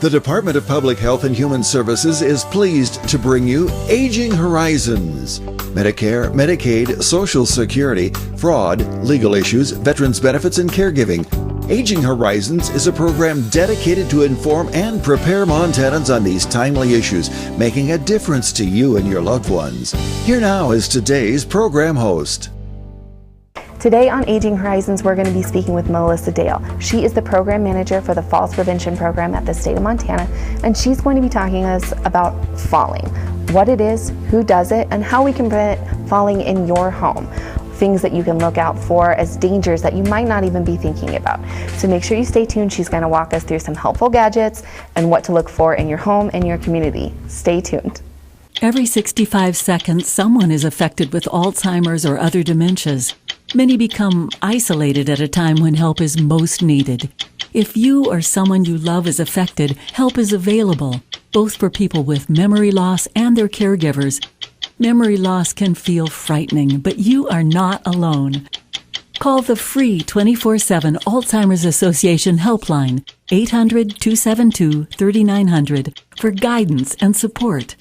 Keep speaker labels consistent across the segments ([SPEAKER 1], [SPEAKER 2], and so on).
[SPEAKER 1] The Department of Public Health and Human Services is pleased to bring you Aging Horizons. Medicare, Medicaid, Social Security, fraud, legal issues, veterans benefits, and caregiving. Aging Horizons is a program dedicated to inform and prepare Montanans on these timely issues, making a difference to you and your loved ones. Here now is today's program host.
[SPEAKER 2] Today on Aging Horizons, we're going to be speaking with Melissa Dale. She is the program manager for the Falls Prevention Program at the state of Montana, and she's going to be talking to us about falling, what it is, who does it, and how we can prevent falling in your home. Things that you can look out for as dangers that you might not even be thinking about. So make sure you stay tuned. She's going to walk us through some helpful gadgets and what to look for in your home and your community. Stay tuned.
[SPEAKER 3] Every 65 seconds, someone is affected with Alzheimer's or other dementias. Many become isolated at a time when help is most needed. If you or someone you love is affected, help is available, both for people with memory loss and their caregivers. Memory loss can feel frightening, but you are not alone. Call the free 24/7 Alzheimer's Association helpline, 800-272-3900, for guidance and support.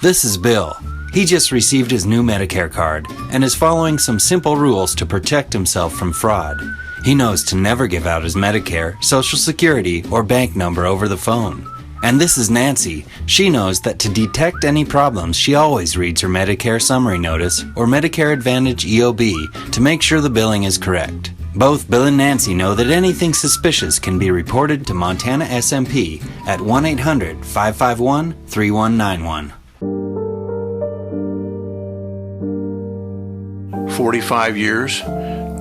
[SPEAKER 4] This is Bill. He just received his new Medicare card and is following some simple rules to protect himself from fraud. He knows to never give out his Medicare, Social Security, or bank number over the phone. And this is Nancy. She knows that to detect any problems, she always reads her Medicare summary notice or Medicare Advantage EOB to make sure the billing is correct. Both Bill and Nancy know that anything suspicious can be reported to Montana SMP at 1-800-551-3191.
[SPEAKER 5] 45 years,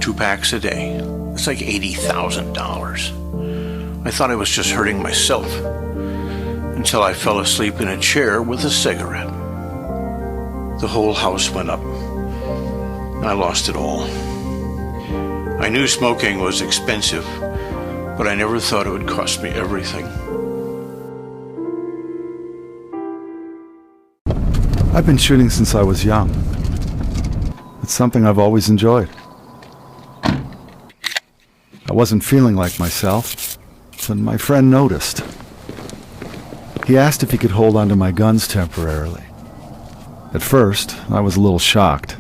[SPEAKER 5] 2 packs a day. It's like $80,000. I thought I was just hurting myself until I fell asleep in a chair with a cigarette. The whole house went up. I lost it all. I knew smoking was expensive, but I never thought it would cost me everything.
[SPEAKER 6] I've been shooting since I was young. It's something I've always enjoyed. I wasn't feeling like myself, but my friend noticed. He asked if he could hold onto my guns temporarily. At first, I was a little shocked,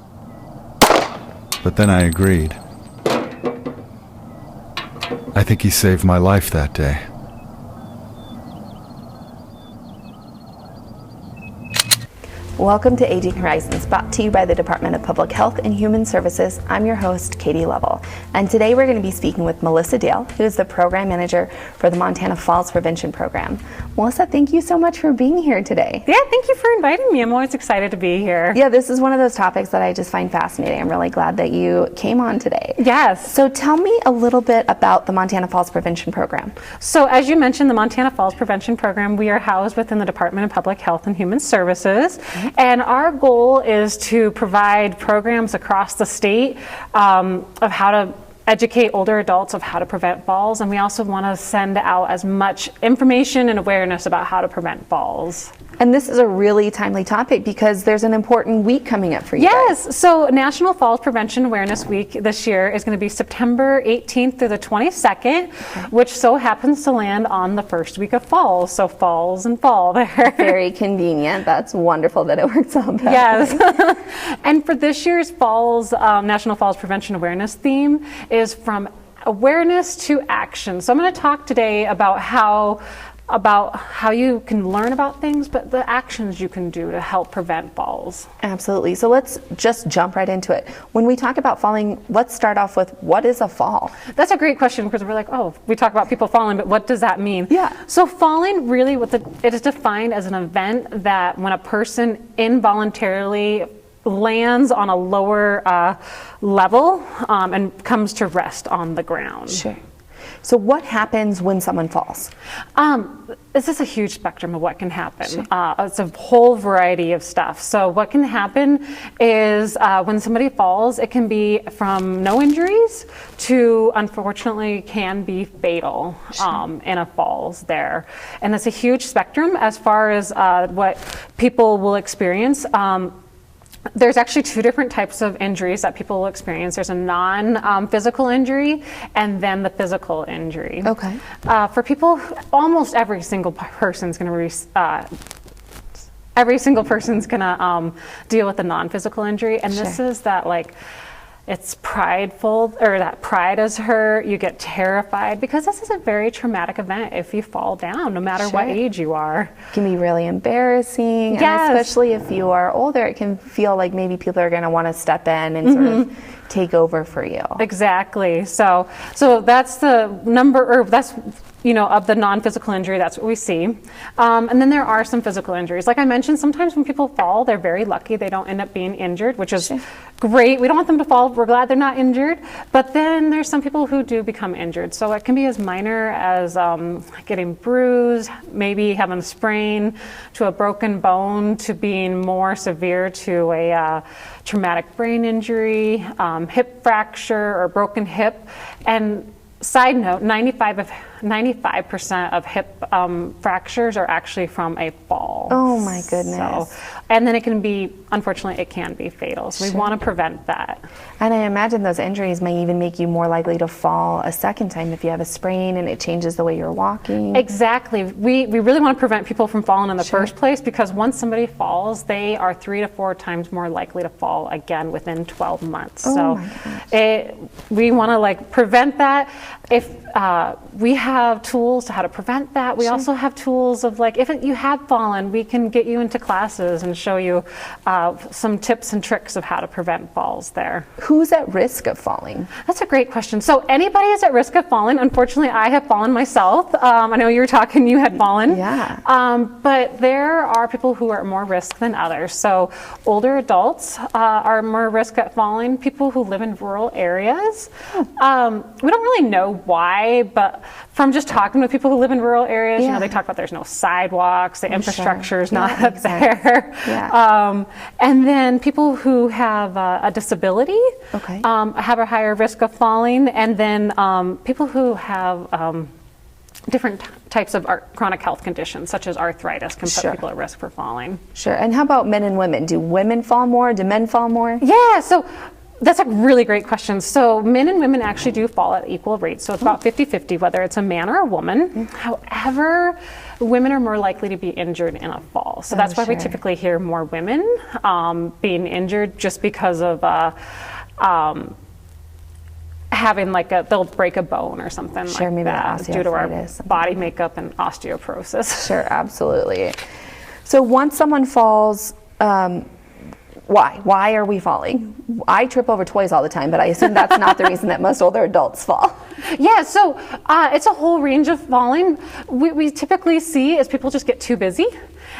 [SPEAKER 6] but then I agreed. I think he saved my life that day.
[SPEAKER 2] Welcome to Aging Horizons, brought to you by the Department of Public Health and Human Services. I'm your host, Katie Lovell, and today we're going to be speaking with Melissa Dale, who is the program manager for the Montana Falls Prevention Program. Melissa, thank you so much for being here today.
[SPEAKER 7] Yeah, thank you for inviting me. I'm always excited to be here.
[SPEAKER 2] Yeah, this is one of those topics that I just find fascinating. I'm really glad that you came on today.
[SPEAKER 7] Yes.
[SPEAKER 2] So tell me a little bit about the Montana Falls Prevention Program.
[SPEAKER 7] So as you mentioned, the Montana Falls Prevention Program, we are housed within the Department of Public Health and Human Services. And our goal is to provide programs across the state of how to educate older adults of how to prevent falls. And we also want to send out as much information and awareness about how to prevent falls.
[SPEAKER 2] And this is a really timely topic because there's an important week coming up for you
[SPEAKER 7] Yes,
[SPEAKER 2] guys.
[SPEAKER 7] So National Falls Prevention Awareness Week this year is going to be September 18th through the 22nd, which so happens to land on the first week of fall. So falls and fall there.
[SPEAKER 2] Very convenient. That's wonderful that it works out that way.
[SPEAKER 7] Yes. And for this year's Falls, National Falls Prevention Awareness theme is from awareness to action. So I'm going to talk today about how you can learn about things, but the actions you can do to help prevent falls.
[SPEAKER 2] Absolutely. So let's just jump right into it. When we talk about falling, let's start off with what is a fall?
[SPEAKER 7] That's a great question because we're like, oh, we talk about people falling, but what does that mean?
[SPEAKER 2] Yeah.
[SPEAKER 7] So falling really, it is defined as an event that when a person involuntarily lands on a lower level and comes to rest on the ground.
[SPEAKER 2] Sure. So what happens when someone falls?
[SPEAKER 7] This is a huge spectrum of what can happen.
[SPEAKER 2] Sure.
[SPEAKER 7] It's a whole variety of stuff. So what can happen is when somebody falls, it can be from no injuries to, unfortunately, can be fatal in a falls there. And it's a huge spectrum as far as what people will experience. There's actually two different types of injuries that people will experience. There's a non-physical injury and then the physical injury.
[SPEAKER 2] Okay.
[SPEAKER 7] For people, almost every single person's going to deal with a non-physical injury, and this
[SPEAKER 2] Sure.
[SPEAKER 7] is that like it's prideful, or that pride is hurt. You get terrified because this is a very traumatic event if you fall down, no matter what
[SPEAKER 2] Sure.
[SPEAKER 7] age you are.
[SPEAKER 2] It can be really embarrassing,
[SPEAKER 7] Yes.
[SPEAKER 2] and especially if you are older, it can feel like maybe people are going to want to step in and sort of take over for you.
[SPEAKER 7] Exactly. So that's the number, or that's, of the non-physical injury, that's what we see. And then there are some physical injuries. Like I mentioned, sometimes when people fall, they're very lucky. They don't end up being injured, which is great. We don't want them to fall. We're glad they're not injured. But then there's some people who do become injured. So it can be as minor as getting bruised, maybe having a sprain, to a broken bone, to being more severe to a traumatic brain injury, hip fracture or broken hip. And side note, 95% of hip fractures are actually from a fall.
[SPEAKER 2] Oh my goodness.
[SPEAKER 7] And then it can be, unfortunately, it can be fatal. So we want to prevent that.
[SPEAKER 2] And I imagine those injuries may even make you more likely to fall a second time if you have a sprain and it changes the way you're walking.
[SPEAKER 7] Exactly. We really want to prevent people from falling in the first place, because once somebody falls, they are 3 to 4 times more likely to fall again within 12 months.
[SPEAKER 2] Oh my gosh.
[SPEAKER 7] We want to prevent that. If we have tools to how to prevent that, we also have tools of if you have fallen, we can get you into classes and show you some tips and tricks of how to prevent falls there.
[SPEAKER 2] Who's at risk of falling?
[SPEAKER 7] That's a great question. So anybody is at risk of falling. Unfortunately, I have fallen myself. I know you were talking, you had fallen.
[SPEAKER 2] Yeah.
[SPEAKER 7] But there are people who are at more risk than others. So older adults are more risk at falling. People who live in rural areas. We don't really know why, but from just talking with people who live in rural areas, they talk about there's no sidewalks, the infrastructure is not up there.
[SPEAKER 2] Yeah.
[SPEAKER 7] And then people who have a disability have a higher risk of falling. And then people who have different types of chronic health conditions, such as arthritis, can put people at risk for falling.
[SPEAKER 2] Sure. And how about men and women? Do women fall more? Do men fall more?
[SPEAKER 7] Yeah, so that's a really great question. So men and women actually do fall at equal rates. So it's about 50-50, whether it's a man or a woman. However, women are more likely to be injured in a fall. So that's why we typically hear more women being injured, just because of having they'll break a bone or something
[SPEAKER 2] maybe
[SPEAKER 7] that due to our
[SPEAKER 2] osteoarthritis,
[SPEAKER 7] body makeup and osteoporosis.
[SPEAKER 2] Sure, absolutely. So once someone falls, why? Why are we falling? I trip over toys all the time, but I assume that's not the reason that most older adults fall.
[SPEAKER 7] Yeah, so it's a whole range of falling. We typically see is people just get too busy.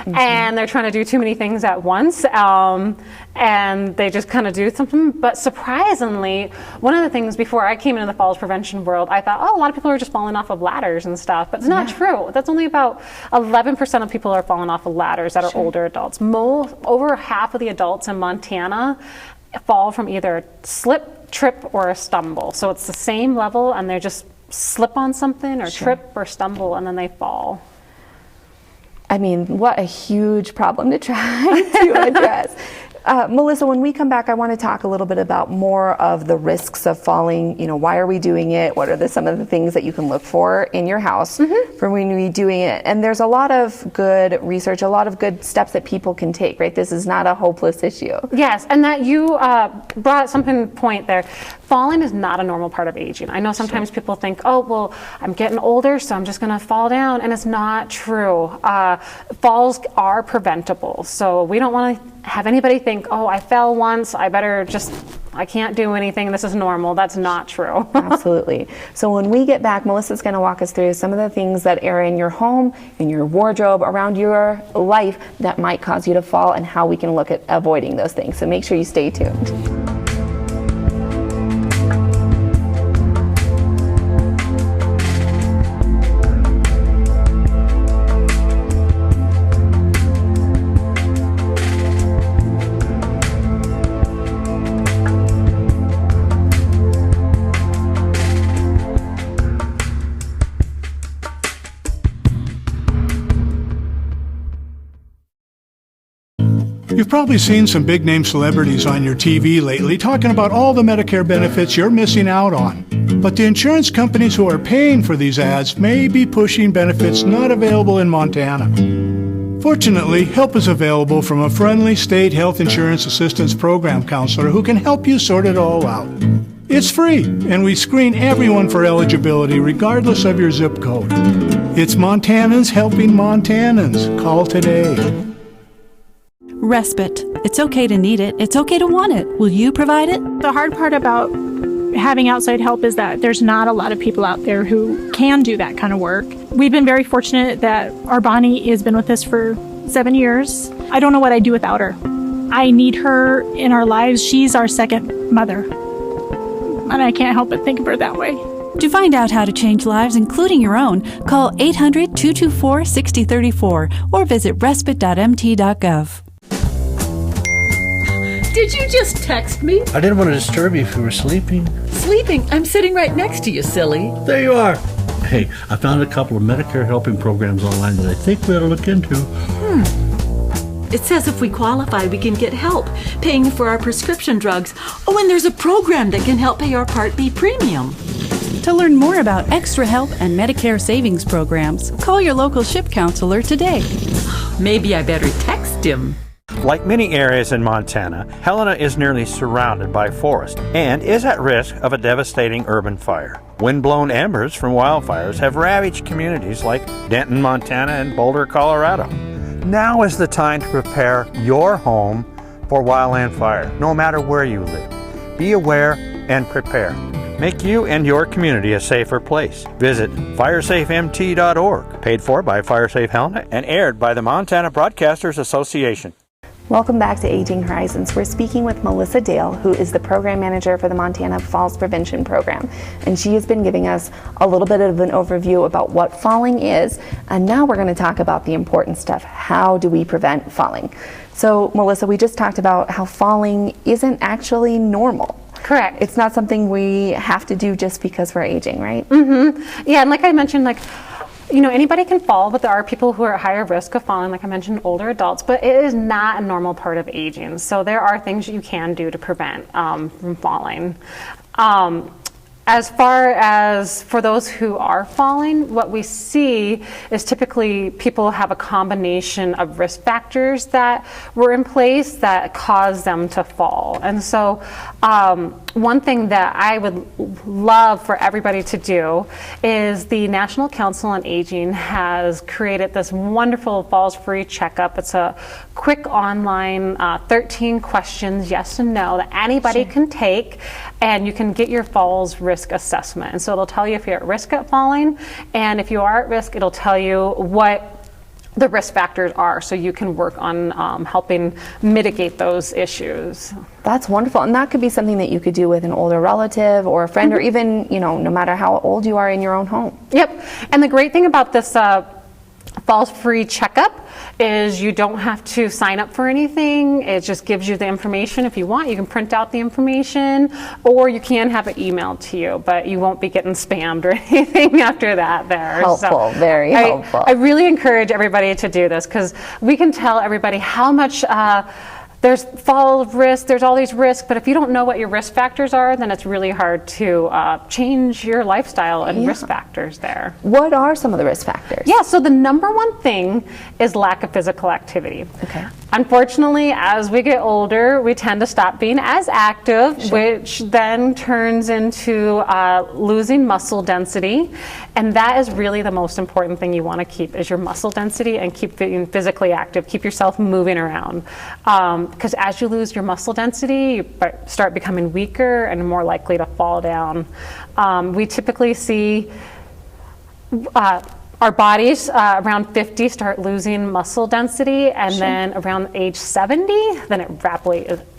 [SPEAKER 7] And they're trying to do too many things at once, and they just kind of do something. But surprisingly, one of the things before I came into the falls prevention world, I thought, a lot of people are just falling off of ladders and stuff, but it's not true. That's only about 11% of people are falling off of ladders that are older adults. Over half of the adults in Montana fall from either a slip, trip, or a stumble. So it's the same level, and they just slip on something or trip or stumble, and then they fall.
[SPEAKER 2] I mean, what a huge problem to try to address. Melissa, when we come back, I want to talk a little bit about more of the risks of falling. Why are we doing it? What are some of the things that you can look for in your house for when you're doing it? And there's a lot of good research, a lot of good steps that people can take, right? This is not a hopeless issue.
[SPEAKER 7] Yes, and that you brought something point there. Falling is not a normal part of aging. I know sometimes people think, I'm getting older, so I'm just going to fall down, and it's not true. Falls are preventable, so we don't want to have anybody think, I fell once, I can't do anything, this is normal. That's not true.
[SPEAKER 2] Absolutely. So when we get back, Melissa's going to walk us through some of the things that are in your home, in your wardrobe, around your life that might cause you to fall, and how we can look at avoiding those things. So make sure you stay tuned.
[SPEAKER 8] You've probably seen some big-name celebrities on your TV lately talking about all the Medicare benefits you're missing out on. But the insurance companies who are paying for these ads may be pushing benefits not available in Montana. Fortunately, help is available from a friendly state health insurance assistance program counselor who can help you sort it all out. It's free, and we screen everyone for eligibility regardless of your zip code. It's Montanans helping Montanans. Call today.
[SPEAKER 9] Respite. It's okay to need it. It's okay to want it. Will you provide it?
[SPEAKER 10] The hard part about having outside help is that there's not a lot of people out there who can do that kind of work. We've been very fortunate that our Bonnie has been with us for 7 years. I don't know what I'd do without her. I need her in our lives. She's our second mother. And I can't help but think of her that way.
[SPEAKER 9] To find out how to change lives, including your own, call 800-224-6034 or visit respite.mt.gov.
[SPEAKER 3] Did you just text me?
[SPEAKER 11] I didn't want to disturb you if you were sleeping.
[SPEAKER 3] Sleeping? I'm sitting right next to you, silly.
[SPEAKER 11] There you are. Hey, I found a couple of Medicare helping programs online that I think we ought to look into.
[SPEAKER 3] It says if we qualify, we can get help paying for our prescription drugs. Oh, and there's a program that can help pay our Part B premium.
[SPEAKER 9] To learn more about extra help and Medicare savings programs, call your local SHIP counselor today.
[SPEAKER 3] Maybe I better text him.
[SPEAKER 12] Like many areas in Montana, Helena is nearly surrounded by forest and is at risk of a devastating urban fire. Wind-blown embers from wildfires have ravaged communities like Denton, Montana, and Boulder, Colorado. Now is the time to prepare your home for wildland fire, no matter where you live. Be aware and prepare. Make you and your community a safer place. Visit firesafemt.org, paid for by FireSafe Helena and aired by the Montana Broadcasters Association.
[SPEAKER 2] Welcome back to Aging Horizons. We're speaking with Melissa Dale, who is the program manager for the Montana Falls Prevention Program. And she has been giving us a little bit of an overview about what falling is. And now we're going to talk about the important stuff. How do we prevent falling? So, Melissa, we just talked about how falling isn't actually normal.
[SPEAKER 7] Correct.
[SPEAKER 2] It's not something we have to do just because we're aging, right?
[SPEAKER 7] Mm-hmm. Yeah, and like I mentioned, anybody can fall, but there are people who are at higher risk of falling, like I mentioned, older adults, but it is not a normal part of aging. So there are things you can do to prevent from falling. As far as for those who are falling, what we see is typically people have a combination of risk factors that were in place that cause them to fall. And so one thing that I would love for everybody to do is the National Council on Aging has created this wonderful Falls Free Checkup. It's a quick online 13 questions, yes and no, that anybody can take, and you can get your falls risk assessment. And so it'll tell you if you're at risk of falling, and if you are at risk, it'll tell you what the risk factors are, so you can work on helping mitigate those issues.
[SPEAKER 2] That's wonderful. And that could be something that you could do with an older relative or a friend, or even, no matter how old you are, in your own home.
[SPEAKER 7] Yep. And the great thing about this Falls Free Checkup is you don't have to sign up for anything. It just gives you the information. If you want, you can print out the information, or you can have it emailed to you, but you won't be getting spammed or anything after that there.
[SPEAKER 2] Helpful, very helpful.
[SPEAKER 7] I really encourage everybody to do this, because we can tell everybody how much there's fall risk, there's all these risks, but if you don't know what your risk factors are, then it's really hard to change your lifestyle and risk factors there.
[SPEAKER 2] What are some of the risk factors?
[SPEAKER 7] Yeah, so the number one thing is lack of physical activity.
[SPEAKER 2] Okay.
[SPEAKER 7] Unfortunately, as we get older, we tend to stop being as active, which then turns into losing muscle density. And that is really the most important thing you want to keep, is your muscle density, and keep being physically active. Keep yourself moving around. Because as you lose your muscle density, you start becoming weaker and more likely to fall down. We typically see our bodies around 50 start losing muscle density, and then around age 70, then it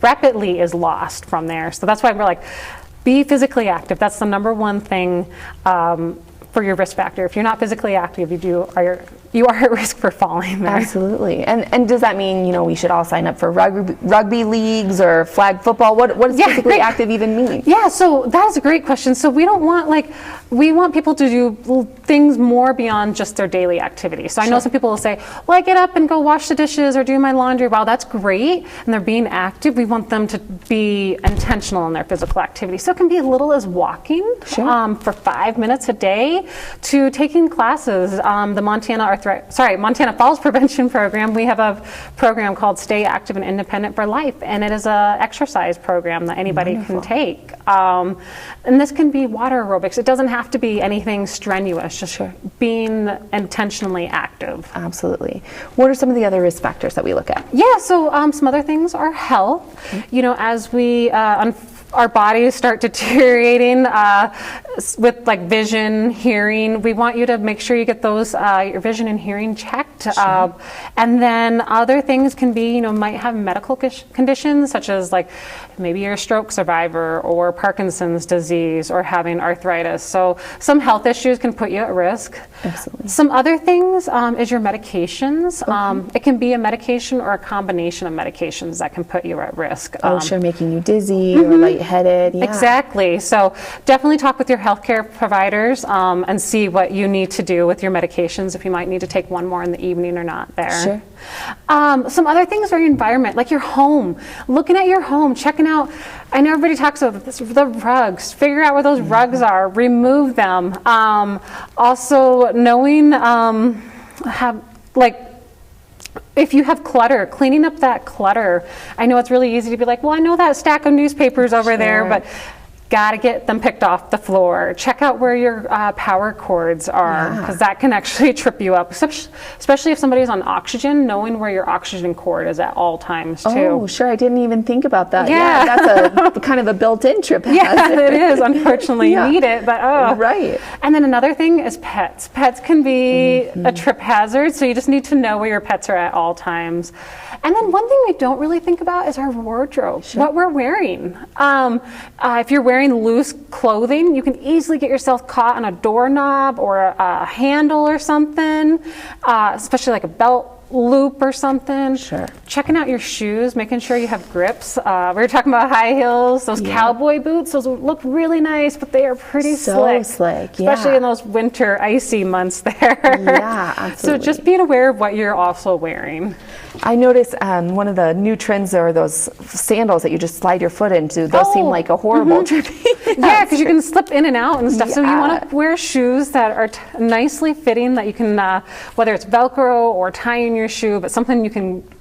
[SPEAKER 7] rapidly is lost from there. So that's why we're like, be physically active. That's the number one thing for your risk factor. If you're not physically active, you are at risk for falling there.
[SPEAKER 2] Absolutely. And does that mean, we should all sign up for rugby leagues or flag football? What does physically active even mean?
[SPEAKER 7] Yeah, so that's a great question. So we don't want we want people to do things more beyond just their daily activities. So I know some people will say, well, I get up and go wash the dishes or do my laundry. Wow, that's great. And they're being active. We want them to be intentional in their physical activity. So it can be as little as walking for 5 minutes a day to taking classes. The Montana Falls Prevention Program, we have a program called Stay Active and Independent for Life. And it is an exercise program that anybody can take. And this can be water aerobics. It doesn't have to be anything strenuous, just being intentionally active.
[SPEAKER 2] Absolutely. What are some of the other risk factors that we look at?
[SPEAKER 7] Yeah, so some other things are health. You know, as we our bodies start deteriorating with like vision, hearing, we want you to make sure you get those your vision and hearing checked. And then other things can be, you know, might have medical conditions such as like maybe you're a stroke survivor or Parkinson's disease or having arthritis. So some health issues can put you at risk.
[SPEAKER 2] Absolutely.
[SPEAKER 7] Some other things is your medications. It can be a medication or a combination of medications that can put you at risk.
[SPEAKER 2] Making you dizzy or lightheaded. Yeah.
[SPEAKER 7] Exactly. So definitely talk with your healthcare providers and see what you need to do with your medications, if you might need to take one more in the evening or not there. Some other things are your environment, like your home. Looking at your home, checking out, I know everybody talks about this, the rugs. Figure out where those rugs are, remove them. Also knowing, if you have clutter, cleaning up that clutter. I know it's really easy to be like, well, I know that stack of newspapers over there, but got to get them picked off the floor. Check out where your power cords are, because that can actually trip you up, especially if somebody's on oxygen, knowing where your oxygen cord is at all times too.
[SPEAKER 2] Oh, sure. I didn't even think about that. Yeah, that's a kind of a built-in trip hazard.
[SPEAKER 7] Yeah, it is. Unfortunately, you need it, but
[SPEAKER 2] right.
[SPEAKER 7] And then another thing is pets. Pets can be a trip hazard, so you just need to know where your pets are at all times. And then one thing we don't really think about is our wardrobe, what we're wearing. If you're wearing loose clothing, you can easily get yourself caught on a doorknob or a handle or something, especially like a belt loop or something. Checking out your shoes, making sure you have grips. We were talking about high heels, those cowboy boots. Those look really nice, but they are pretty slick, especially in those winter icy months there.
[SPEAKER 2] Yeah, absolutely.
[SPEAKER 7] So just being aware of what you're also wearing.
[SPEAKER 2] I noticed one of the new trends are those sandals that you just slide your foot into. Those seem like a horrible trip.
[SPEAKER 7] Yeah, because you can slip in and out and stuff. So you want to wear shoes that are nicely fitting, that you can, whether it's Velcro or tying your shoe, but something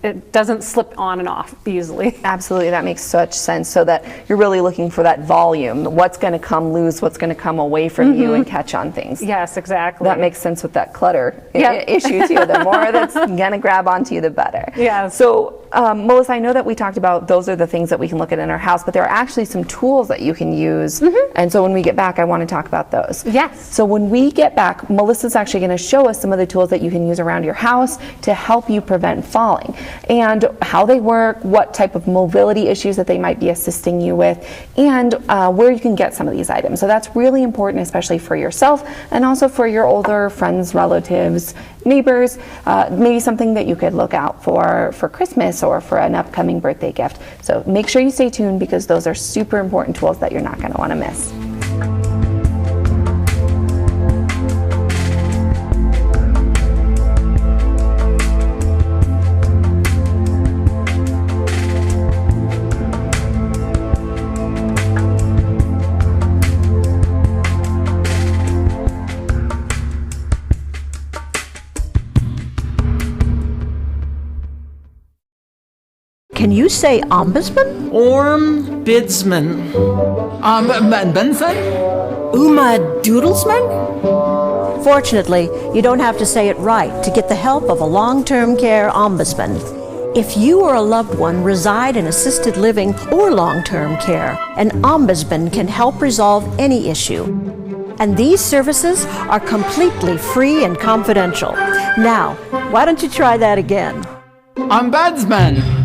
[SPEAKER 7] it doesn't slip on and off easily.
[SPEAKER 2] Absolutely, that makes such sense. So that you're really looking for that volume. What's going to come loose? What's going to come away from you and catch on things?
[SPEAKER 7] Yes, exactly.
[SPEAKER 2] That makes sense with that clutter issue too. The more that's going to grab onto you, the better.
[SPEAKER 7] Yeah.
[SPEAKER 2] So, Melissa, I know that we talked about those are the things that we can look at in our house, but there are actually some tools that you can use. And so when we get back, I want to talk about those.
[SPEAKER 7] Yes.
[SPEAKER 2] So when we get back, Melissa's actually going to show us some of the tools that you can use around your house to help you prevent falling, and how they work, what type of mobility issues that they might be assisting you with, and where you can get some of these items. So that's really important, especially for yourself and also for your older friends, relatives, neighbors, maybe something that you could look out for Christmas or for an upcoming birthday gift. So make sure you stay tuned, because those are super important tools that you're not going to want to miss.
[SPEAKER 13] Can you say ombudsman?
[SPEAKER 14] Ombudsman. Benson?
[SPEAKER 13] Uma Doodlesman? Fortunately, you don't have to say it right to get the help of a long-term care ombudsman. If you or a loved one reside in assisted living or long-term care, an ombudsman can help resolve any issue. And these services are completely free and confidential. Now, why don't you try that again?
[SPEAKER 14] Ombudsman.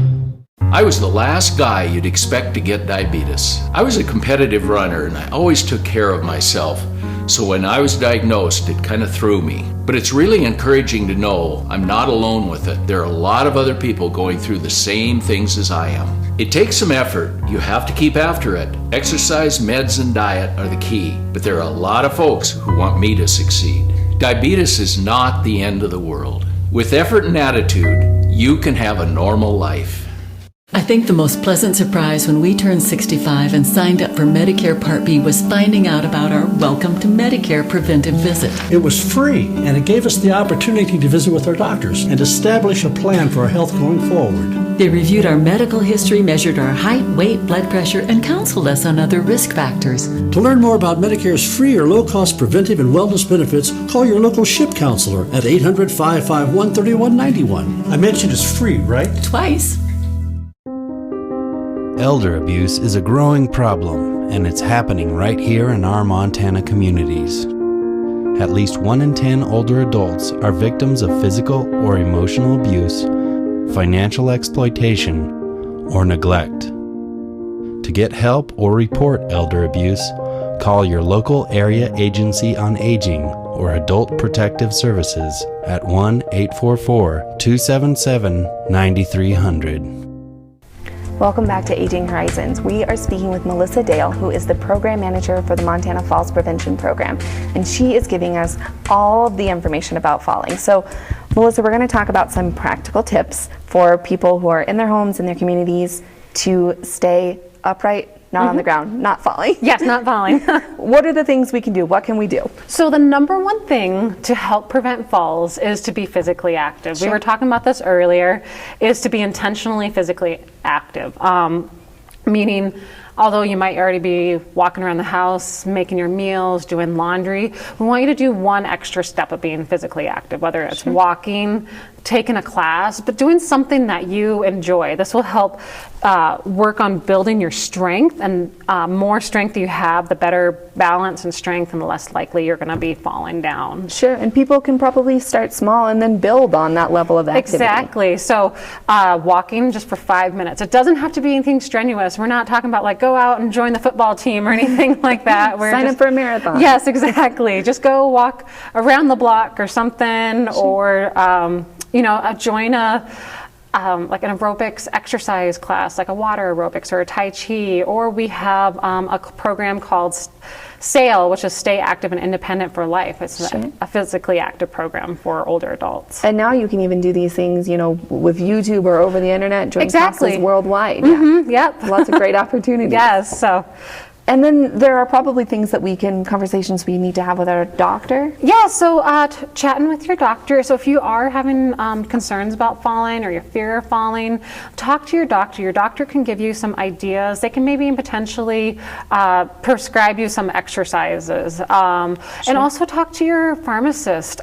[SPEAKER 15] I was the last guy you'd expect to get diabetes. I was a competitive runner and I always took care of myself. So when I was diagnosed, it kind of threw me. But it's really encouraging to know I'm not alone with it. There are a lot of other people going through the same things as I am. It takes some effort. You have to keep after it. Exercise, meds, and diet are the key. But there are a lot of folks who want me to succeed. Diabetes is not the end of the world. With effort and attitude, you can have a normal life.
[SPEAKER 3] I think the most pleasant surprise when we turned 65 and signed up for Medicare Part B was finding out about our Welcome to Medicare preventive visit.
[SPEAKER 11] It was free, and it gave us the opportunity to visit with our doctors and establish a plan for our health going forward.
[SPEAKER 3] They reviewed our medical history, measured our height, weight, blood pressure, and counseled us on other risk factors.
[SPEAKER 11] To learn more about Medicare's free or low-cost preventive and wellness benefits, call your local SHIP counselor at 800-551-3191. I mentioned it's free, right?
[SPEAKER 3] Twice.
[SPEAKER 4] Elder abuse is a growing problem, and it's happening right here in our Montana communities. At least 1 in 10 older adults are victims of physical or emotional abuse, financial exploitation, or neglect. To get help or report elder abuse, call your local area agency on aging or Adult Protective Services at 1-844-277-9300.
[SPEAKER 2] Welcome back to Aging Horizons. We are speaking with Melissa Dale, who is the program manager for the Montana Falls Prevention Program, and she is giving us all of the information about falling. So, Melissa, we're going to talk about some practical tips for people who are in their homes, in their communities, to stay upright, not on the ground, not falling.
[SPEAKER 7] Yes, not falling.
[SPEAKER 2] What are the things we can do? What can we do?
[SPEAKER 7] So the number one thing to help prevent falls is to be physically active.
[SPEAKER 2] Sure.
[SPEAKER 7] We were talking about this earlier, is to be intentionally physically active. Meaning, although you might already be walking around the house, making your meals, doing laundry, we want you to do one extra step of being physically active, whether it's walking, taking a class, but doing something that you enjoy. This will help work on building your strength, and more strength you have, the better balance and strength, and the less likely you're going to be falling down.
[SPEAKER 2] Sure, and people can probably start small and then build on that level of activity.
[SPEAKER 7] Exactly. So walking just for 5 minutes. It doesn't have to be anything strenuous. We're not talking about like go out and join the football team or anything like that.
[SPEAKER 2] Sign up for a marathon.
[SPEAKER 7] Yes, exactly. Just go walk around the block or something, or join a like an aerobics exercise class, like a water aerobics or a Tai Chi, or we have a program called SAIL, which is Stay Active and Independent for Life. It's a physically active program for older adults.
[SPEAKER 2] And now you can even do these things, with YouTube or over the internet, join classes worldwide.
[SPEAKER 7] Mm-hmm. Yep.
[SPEAKER 2] Lots of great opportunities.
[SPEAKER 7] Yes. So.
[SPEAKER 2] And then there are probably conversations we need to have with our doctor.
[SPEAKER 7] Yeah, so chatting with your doctor. So if you are having concerns about falling or your fear of falling, talk to your doctor. Your doctor can give you some ideas. They can maybe potentially prescribe you some exercises. And also talk to your pharmacist.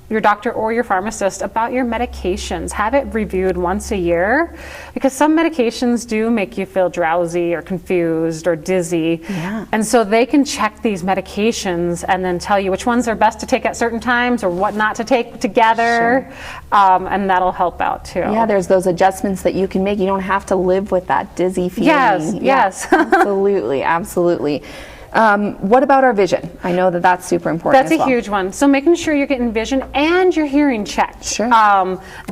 [SPEAKER 7] Your doctor or your pharmacist about your medications. Have it reviewed once a year, because some medications do make you feel drowsy or confused or dizzy.
[SPEAKER 2] Yeah.
[SPEAKER 7] And so they can check these medications and then tell you which ones are best to take at certain times or what not to take together.
[SPEAKER 2] Sure.
[SPEAKER 7] And that'll help out too.
[SPEAKER 2] Yeah, there's those adjustments that you can make. You don't have to live with that dizzy feeling.
[SPEAKER 7] Yes.
[SPEAKER 2] Absolutely, absolutely. What about our vision? I know that's super important.
[SPEAKER 7] That's a huge one. So making sure you're getting vision and your hearing checked.
[SPEAKER 2] Sure.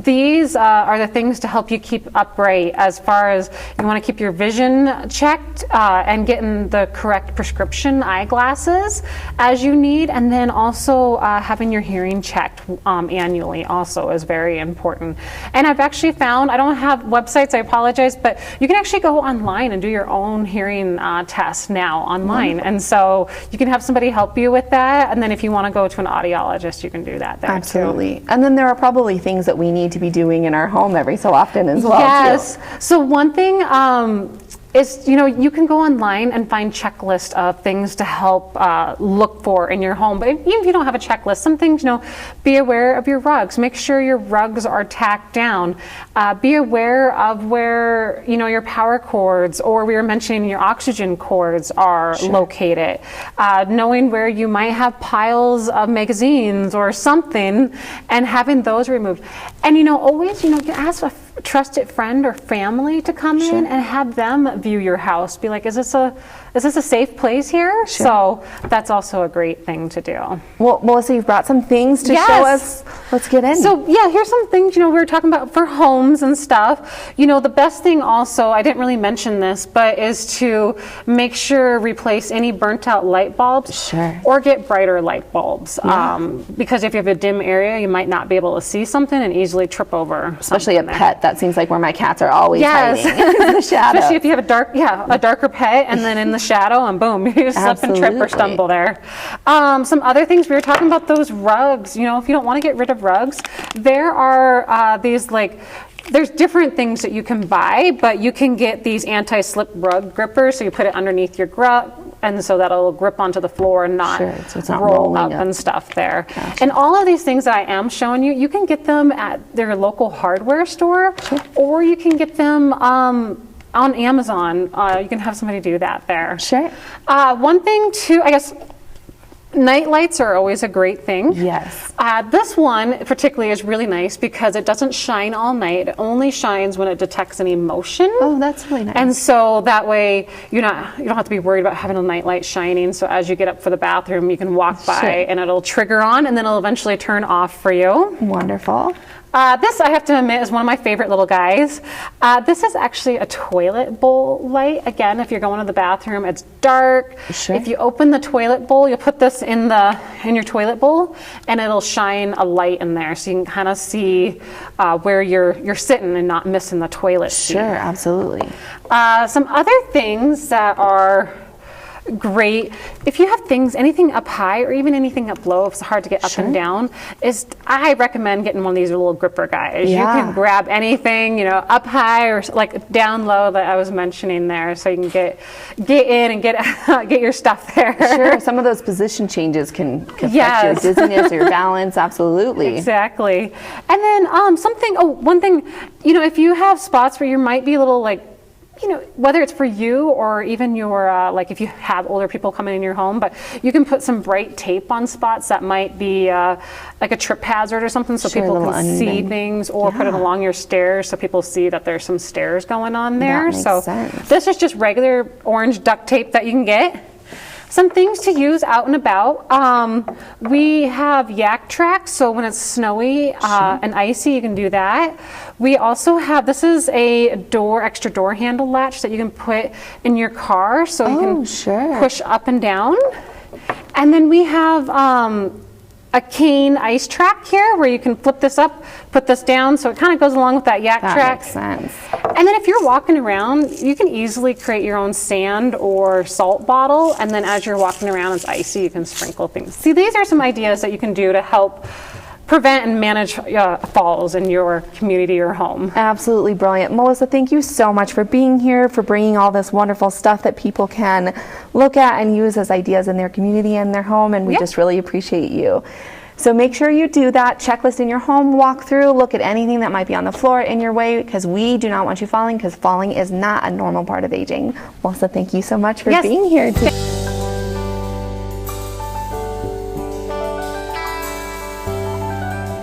[SPEAKER 7] These are the things to help you keep upright, as far as you want to keep your vision checked and getting the correct prescription eyeglasses as you need, and then also having your hearing checked annually also is very important. And I've actually found, I don't have websites, I apologize, but you can actually go online and do your own hearing test now online.
[SPEAKER 2] Wonderful.
[SPEAKER 7] And so you can have somebody help you with that. And then if you want to go to an audiologist, you can do that there.
[SPEAKER 2] Absolutely. Too. And then there are probably things that we need to be doing in our home every so often as well.
[SPEAKER 7] Yes.
[SPEAKER 2] Too.
[SPEAKER 7] So one thing is, you can go online and find checklists of things to help look for in your home. But even if you don't have a checklist, some things, be aware of your rugs. Make sure your rugs are tacked down. Be aware of where, your power cords, or we were mentioning your oxygen cords are located. Knowing where you might have piles of magazines or something, and having those removed. And, always, you ask a trusted friend or family to come in and have them view your house. Be like, is this a is this a safe place here?
[SPEAKER 2] Sure.
[SPEAKER 7] So that's also a great thing to do.
[SPEAKER 2] Well, Melissa, you've brought some things to show us. Let's get in.
[SPEAKER 7] So yeah, here's some things, we were talking about for homes and stuff. The best thing also, I didn't really mention this, but is to make sure replace any burnt out light bulbs.
[SPEAKER 2] Sure.
[SPEAKER 7] Or get brighter light bulbs.
[SPEAKER 2] Yeah.
[SPEAKER 7] Because if you have a dim area, you might not be able to see something and easily trip over.
[SPEAKER 2] Especially a
[SPEAKER 7] there.
[SPEAKER 2] pet. That seems like where my cats are always hiding. In the shadow.
[SPEAKER 7] Especially if you have a darker pet, and then in the shadow, and boom, you slip and trip or stumble there. Some other things, we were talking about those rugs. If you don't want to get rid of rugs, there are these there's different things that you can buy, but you can get these anti-slip rug grippers, so you put it underneath your rug, and so that'll grip onto the floor and not,
[SPEAKER 2] so it's not
[SPEAKER 7] roll up
[SPEAKER 2] rolling
[SPEAKER 7] and stuff there.
[SPEAKER 2] Gotcha.
[SPEAKER 7] And all of these things that I am showing you, you can get them at their local hardware store, or you can get them on Amazon. You can have somebody do that there.
[SPEAKER 2] Sure.
[SPEAKER 7] One thing too, I guess, night lights are always a great thing.
[SPEAKER 2] Yes.
[SPEAKER 7] This one particularly is really nice because it doesn't shine all night. It only shines when it detects any motion.
[SPEAKER 2] Oh, that's really nice.
[SPEAKER 7] And so that way you don't have to be worried about having a night light shining. So as you get up for the bathroom, you can walk by and it'll trigger on, and then it'll eventually turn off for you.
[SPEAKER 2] Wonderful.
[SPEAKER 7] This, I have to admit, is one of my favorite little guys. This is actually a toilet bowl light. Again, if you're going to the bathroom, it's dark.
[SPEAKER 2] Sure.
[SPEAKER 7] If you open the toilet bowl, you'll put this in your toilet bowl, and it'll shine a light in there, so you can kind of see where you're sitting and not missing the toilet seat.
[SPEAKER 2] Sure, absolutely.
[SPEAKER 7] Some other things that are great, if you have anything up high or even anything up low, if it's hard to get up and down, I recommend getting one of these little gripper guys.
[SPEAKER 2] Yeah.
[SPEAKER 7] You can grab anything, up high or down low that I was mentioning there, so you can get in and get your stuff there.
[SPEAKER 2] Sure, some of those position changes can affect your dizziness or your balance. Absolutely.
[SPEAKER 7] Exactly. And then one thing, if you have spots where you might be a little whether it's for you or even your, if you have older people coming in your home, but you can put some bright tape on spots that might be like a trip hazard or something, so people can see things, or put it along your stairs so people see that there's some stairs going on there.
[SPEAKER 2] That makes sense.
[SPEAKER 7] This is just regular orange duct tape that you can get. Some things to use out and about. We have yak tracks, so when it's snowy and icy, you can do that. We also have, this is a extra door handle latch that you can put in your car, so you can push up and down. And then we have a cane ice track here where you can flip this up, put this down, so it kind of goes along with that yak track.
[SPEAKER 2] That makes sense.
[SPEAKER 7] And then if you're walking around, you can easily create your own sand or salt bottle, and then as you're walking around, it's icy, you can sprinkle things. See, these are some ideas that you can do to help prevent and manage falls in your community or home.
[SPEAKER 2] Absolutely brilliant. Melissa, thank you so much for being here, for bringing all this wonderful stuff that people can look at and use as ideas in their community and their home, and we just really appreciate you. So make sure you do that checklist in your home, walk through, look at anything that might be on the floor in your way, because we do not want you falling, because falling is not a normal part of aging. Melissa, thank you so much for being here today.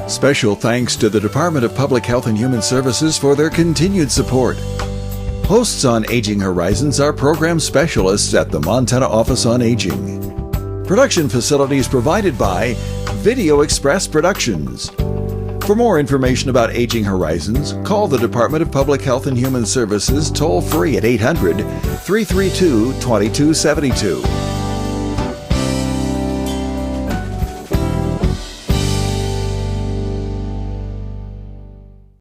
[SPEAKER 1] Special thanks to the Department of Public Health and Human Services for their continued support. Hosts on Aging Horizons are program specialists at the Montana Office on Aging. Production facilities provided by Video Express Productions. For more information about Aging Horizons, call the Department of Public Health and Human Services toll-free at 800-332-2272.